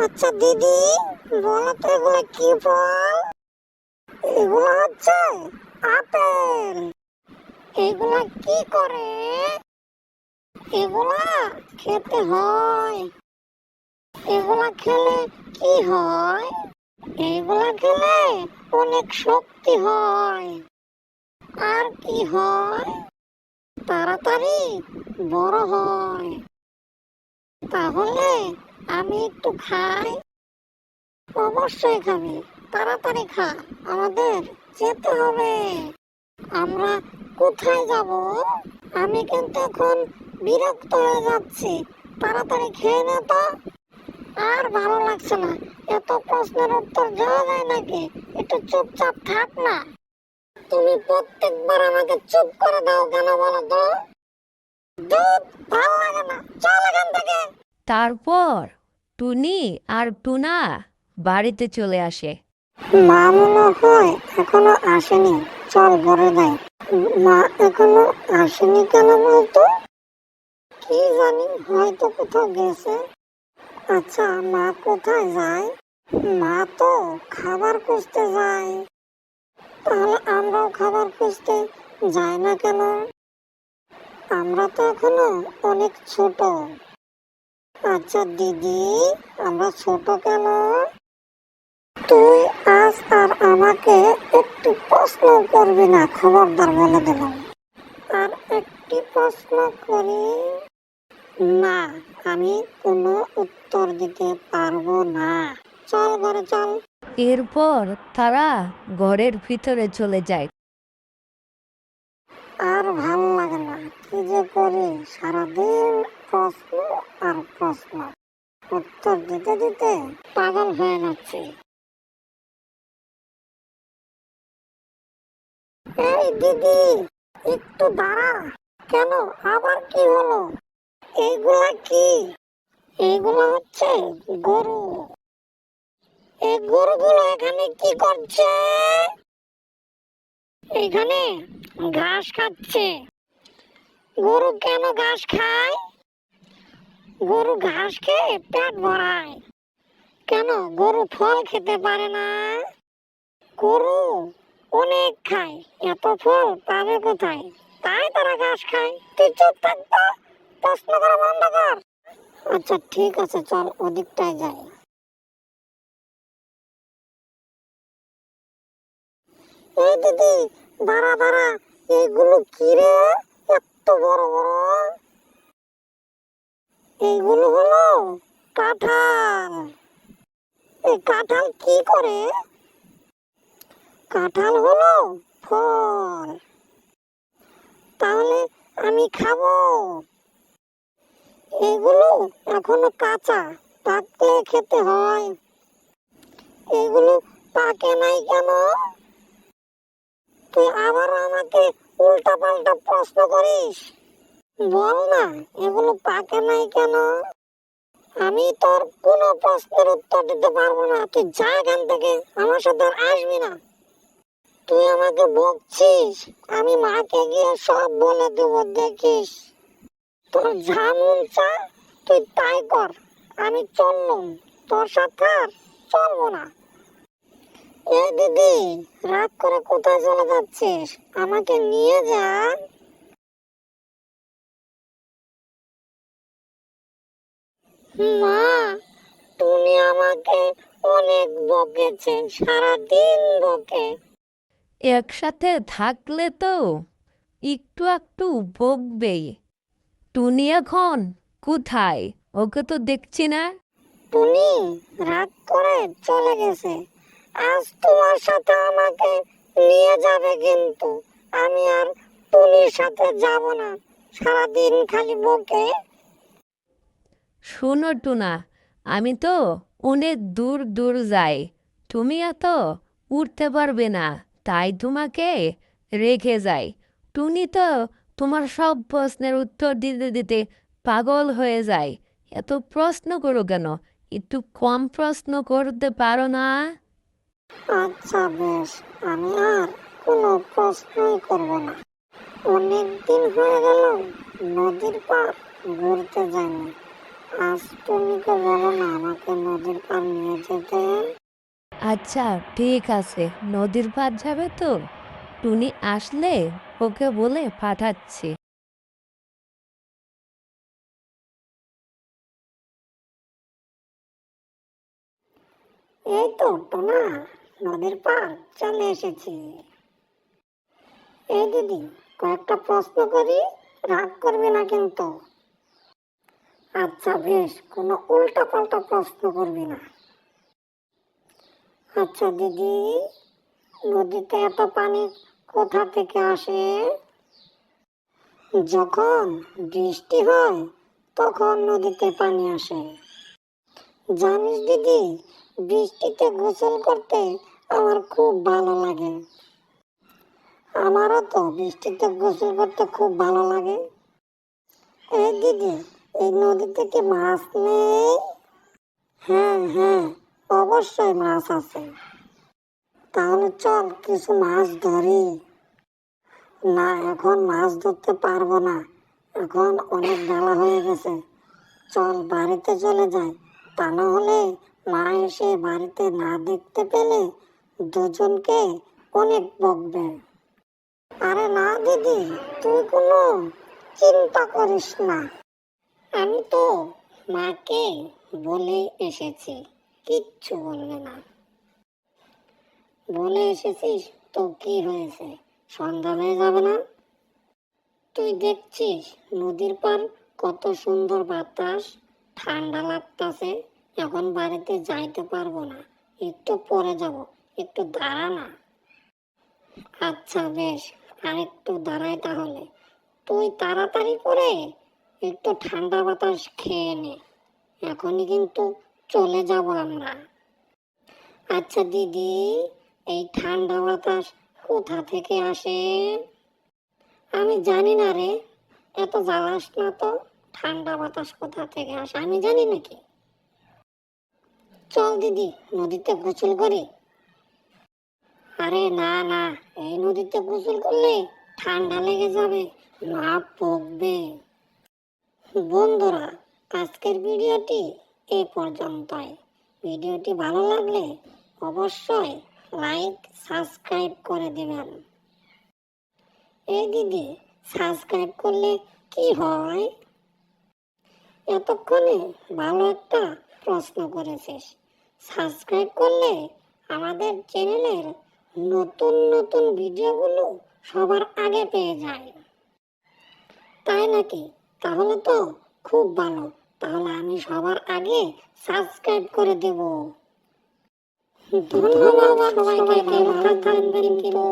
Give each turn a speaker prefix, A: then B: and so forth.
A: আচ্ছা দিদি, বলো তো এগুলা কি ফল? এগুলা হচ্ছে আপেল। এগুলা কি করে? এগুলা খেতে হয়। এগুলা খেলে কি হয়? এগুলা খেলে অনেক শক্তি হয়। আর কি হয়? তাড়াতাড়ি বড় হয়। তাহলে আমি একটু খাই? অবশ্যই খাবি, তাড়াতাড়ি খা, আমাদের যেতে হবে। আমরা কোথায় যাব? আমি কিন্তু এখন বিরক্ত হয়ে যাচ্ছি, তাড়াতাড়ি খেয়ে নে তো। আর ভালো লাগছে না, এত প্রশ্নের উত্তর দেওয়া যায় নাকি? একটু চুপচাপ থাক না। তুমি প্রত্যেকবার আমাকে চুপ করে দাও কেন বলো তো? দুধ ভালো লাগে না, চল এখান থেকে।
B: তারপর টুনি আর টুনা বাড়িতে চলে আসে।
A: মা মনে হয় এখনো আসেনি, চল ঘরে যাই। মা এখনো আসেনি কেন বলতো? কি জানি, হয়তো কোথাও গেছে। আচ্ছা, মা কোথায় যায়? মা তো খাবার খুঁজতে যায়। তাহলে আমরাও খাবার খুঁজতে যাই না কেন? আমরা তো এখনো অনেক ছোট। আচ্ছা দিদি, আমরা ছোট কেন? তুই আজ আর আমাকে একটু প্রশ্ন করবি না, খবরদার বলে দিলাম। আর একটি প্রশ্ন করি? না, আমি কোনো উত্তর দিতে পারবো না। চল ঘরে চল।
B: এরপর তারা ঘরের ভিতরে চলে যায়।
A: আর ভাল লাগে না, কি যে করি, সারাদিন প্রশ্ন আর প্রশ্ন, উত্তর দিতে দিতে পাগল হয়ে যাচ্ছে। এই দিদি, একটু দাঁড়া। কেন, আবার কি হলো? এইগুলা কি? এইগুলো হচ্ছে গরু। এই গরুগুলো এখানে কি করছে? এখানে ঘাস খাচ্ছে। গরু কেন ঘাস খায়? গরু ঘাস খেয়ে পেট ভরায়। কেন গরু ফল খেতে পারে না? গরু অনেক খায়, এত ফল পাবে কোথায়? তাই তারা ঘাস খায়। তুই চুপ থাকতো, প্রশ্ন করা বন্ধ কর। আচ্ছা ঠিক আছে, চল ওদিকটায় যাই। এই দিদি, দাঁড়া দাঁড়া, এইগুলো কি রে? এত বড় বড়। এইগুলো হলো কাঁঠাল। এই কাঁঠাল কি করে? কাঁঠাল হলো ফল। তাহলে আমি খাবো? এগুলো এখনো কাঁচা, পাকলে খেতে হয়। এগুলো পাকে নাই কেন? তুই আবার আমাকে উল্টা পাল্টা প্রশ্ন করিস। বল না, এগুলো পাকে নাই কেন? আমি তোর কোনো প্রশ্নের উত্তর দিতে পারবো না, তুই যা এখান থেকে, আমার সাথে আর আসবি না। তুই আমাকে বকছিস, আমি মাকে গিয়ে সব বলে দেবো, দেখিস। তোর যা মন চা তুই তাই কর, আমি চললুম, তোর সাথে আর চলবো না। এ দিদি, রাগ করে কোথায় চলে যাচ্ছিস? আমাকে নিয়ে যা। মা, তুমি আমাকে অনেক বকেছে, সারাদিন বকে।
B: একসাথে থাকলে তো একটু একটু বকবেই। টুনি এখন কোথায়? ওকে তো দেখছি না।
A: টুনি রাগ করে চলে গেছে। আজ তোমার সাথে আমাকে নিয়ে যাবে, কিন্তু আমি আর টুনির সাথে যাব না, সারাদিন খালি বকে।
B: শোনো টুনা, আমি তো অনেক দূর দূর যাই, তুমি এত উঠতে পারবে না, তাই তোমাকে রেখে যাই। টুনি তো তোমার সব প্রশ্নের উত্তর দিতে দিতে পাগল হয়ে যায়। এত প্রশ্ন করো কেন? একটু কম প্রশ্ন করতে পারো না?
A: আচ্ছা বেশ, আমি আর কোনো প্রশ্নই করব না। অনেক দিন হয়ে গেল নদীর পার ঘুরতে যাইনি। আজ টুনিকে বলো না আমাকে নদীর পার
B: আচ্ছা ঠিক আছে, নদীর পার যাবে তো? টুনি আসলে ওকে বলে পাঠাচ্ছি।
A: এই তো টোনা, নদীর পার চলে এসেছি। এই দিদি, কয়েকটা প্রশ্ন করি, রাগ করবি না কিন্তু। আচ্ছা বেশ, কোনো উল্টা পাল্টা প্রশ্ন করবি না। আচ্ছা দিদি, নদীতে এত পানি কোথা থেকে আসে? যখন বৃষ্টি হয় তখন নদীতে পানি আসে। জানিস দিদি, বৃষ্টিতে গোসল করতে আমার খুব ভালো লাগে। আমারও তো বৃষ্টিতে গোসল করতে খুব ভালো লাগে। এই দিদি, এই নদীতে কি মাছ নেই? হ্যাঁ হ্যাঁ, অবশ্যই মাছ আছে। তাহলে চল কিছু মাছ ধরি। না, এখন মাছ ধরতে পারবো না, এখন অনেক বেলা হয়ে গেছে। চল বাড়িতে চলে যাই, তা না হলে মা এসে বাড়িতে না দেখতে পেলে দুজনকে অনেক বকবে। আরে না দিদি, তুই কোনো চিন্তা করিস না। আমি তো মাকে বলে এসেছি, কিচ্ছু বলবে না। বলে এসেছিস তো কি হয়েছে, সন্ধ্যা হয়ে যাবে না? তুই দেখছিস নদীর পার কত সুন্দর বাতাস, ঠান্ডা লাগতাছে। এখন বাড়িতে যাইতে পারবো না, একটু পরে যাব, একটু দাঁড়া না। আচ্ছা বেশ, আর একটু দাঁড়াই তাহলে। তুই তাড়াতাড়ি করে একটু ঠান্ডা বাতাস খেয়ে নে, এখনই কিন্তু চলে যাব আমরা। আচ্ছা দিদি, এই ঠান্ডা বাতাস কোথা থেকে আসে? আমি জানি না রে, এত জ্বালাস না তো। ঠান্ডা বাতাস কোথা থেকে আসে আমি জানি নাকি? চল দিদি, নদীতে গোসল করি। আরে না না, এই নদীতে গোসল করলে ঠান্ডা লেগে যাবে, না পকবে। বন্ধুরা, আজকের ভিডিওটি এই পর্যন্তই। ভিডিওটি ভালো লাগলে অবশ্যই লাইক সাবস্ক্রাইব করে দেবেন। এই দিদি, সাবস্ক্রাইব করলে কি হয়? এতক্ষণে ভালো একটা প্রশ্ন করেছিস। সাবস্ক্রাইব করলে আমাদের চ্যানেলের নতুন নতুন ভিডিওগুলো সবার আগে পেয়ে যায়। তাই নাকি? তাহলে তো খুব ভালো, তাহলে আমি সবার আগে সাবস্ক্রাইব করে দেব। ধন্যবাদ সবাইকে, ভালো থাকবেন কিন্তু।